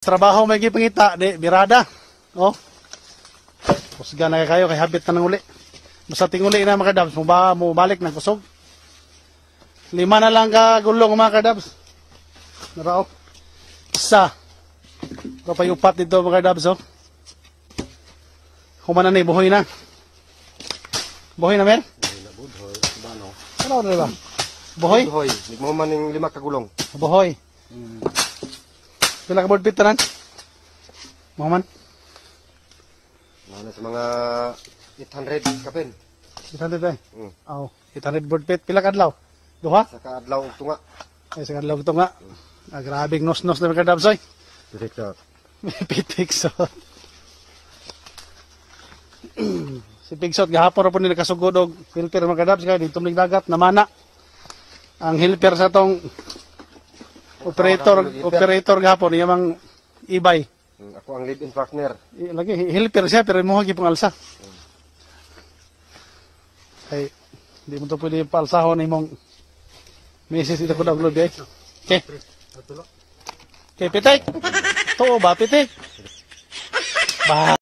Trabaho may gipangita, di birada. Oh. Kusga na kayo kay habit na ng uli. Basta tinguli na mga kadabs, mo balik ng kusog. 5 na lang ka gulong mga kadabs. Narao. Isa. Ito pa upat dito mga kadabs, oh. Humana na, buhoy na. Buhoy na, men? Buhoy na, buhoy. Bano? Ano na ba? Buhoy? Buhoy. Hindi mo man yung 5 kagulong. Buhoy. Pila ka board pit tanan? Maman? Ano sa mga 800 kapin. 800 eh? Mm. 800 board pit. Pila ka adlaw? Duha? Sa kaadlaw ug tunga. Ay, sa kadlaw ito nga. Grabing nos-nos na mga kadabs, oy. Direktor. May pitik-sot. Si Pigsot, gahapon na po nila kasugod og helper mga kadabs. Kaya dito may dagat, namana. Ang helper sa tong operator gahapon, yung mga ibay. Ako ang live-in partner. Lagi, helper siya, pero mo hagi pang alsa. Ay, hindi mo ito pwede paalsahon na imong misis ito ko na vlog, eh. Okay. Okay, pitik. Ito ba, pitik? Bah.